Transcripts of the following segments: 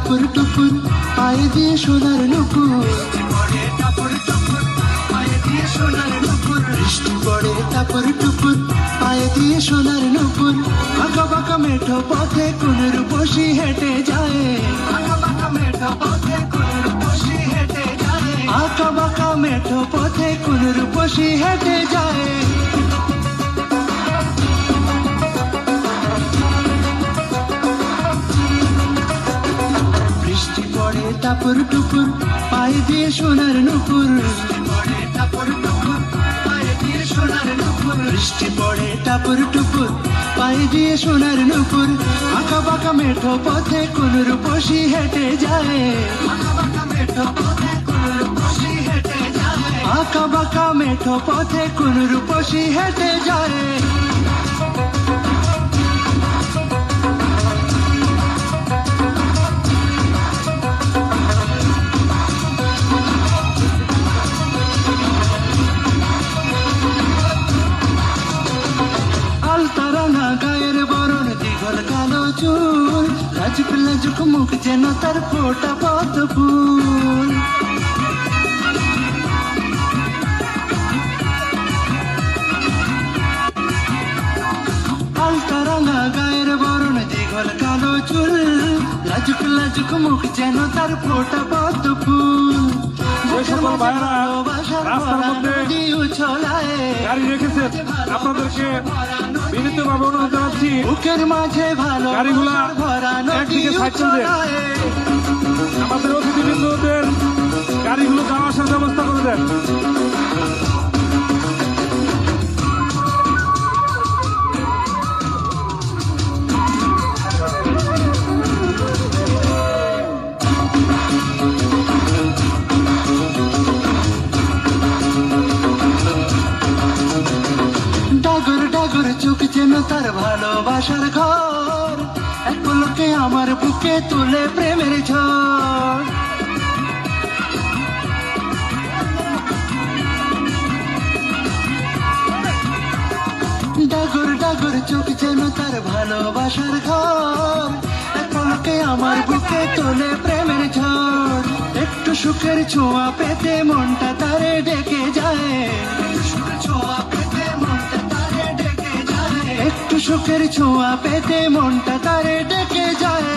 টাপুর টুপুর পায়ে দিয়ে সোনার নুপুর, বৃষ্টি পড়ে টাপুর টুপুর পায়ে দিয়ে সোনার নুপুর। আঁকা বাঁকা মেঠো পথে কোন রূপসী হেঁটে যায়, আঁকা বাঁকা মেঠো পথে কোন রূপসী হেঁটে যায়, আঁকা বাঁকা মেঠো পথে কোন রূপসী হেঁটে যায়। বৃষ্টি পড়ে টাপুর টুপুর পায়ে দিয়ে সোনার নুপুর, বৃষ্টি পড়ে টাপুর টুপুর পায়ে দিয়ে সোনার নুপুর। আঁকা বাঁকা মেঠো পথে কোন রূপসী হেঁটে যায়, আঁকা বাঁকা মেঠো পথে কোন রূপসী হেঁটে যায়, আঁকা বাঁকা মেঠো পথে কোন রূপসী হেঁটে যায়। গায়ের বরণ দীঘল কালো চুল, লাজুক লাজুক মুখ যেন তার ফোটা পদ্ম ফুল। আলতা রাঙা গায়ের বরণ দীঘল কালো চুল, লাজুক লাজুক মুখ যেন তার ফোটা পদ্ম ফুল। গাড়ি রেখেছেন, আপনাদেরকে বিনীতভাবে অনুরোধ জানাচ্ছি বুকের মাঝে ভালো গাড়িগুলা একদিকে সাইড করে দেন, আমাদের অতিথিবৃন্দদের গাড়িগুলো যাওয়া আসার ব্যবস্থা করে দেন। ডাগর ডাগর চোখ যেন তার ভালোবাসার ঘর, এক পলকে আমার বুকে তুলে প্রেমের ঝড়। ডাগর ডাগর চোখ যেন তার ভালোবাসার ঘর, এক পলকে আমার বুকে তোলে প্রেমের ঝড়। একটু সুখের ছোঁয়া পেতে মনটা তারে ডেকে যায়, একটু সুখের ছোঁয়া পেতে মনটা তারে ডেকে যায়।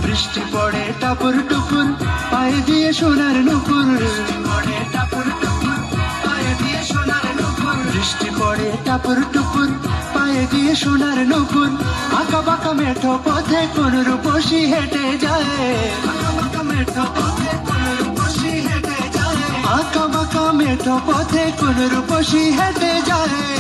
বৃষ্টি পড়ে টাপুর টুপুর পায়ে দিয়ে সোনার নুপুর, বৃষ্টি পড়ে টাপুর টুপুর পায়ে দিয়ে সোনার নুপুর। আঁকা বাঁকা মেঠো পথে কোন রূপসী হেঁটে যায়, আঁকা বাঁকা মেঠো পথে কোন রূপসী হেঁটে যায়, আঁকা বাঁকা মেঠো পথে কোন রূপসী হেঁটে যায়।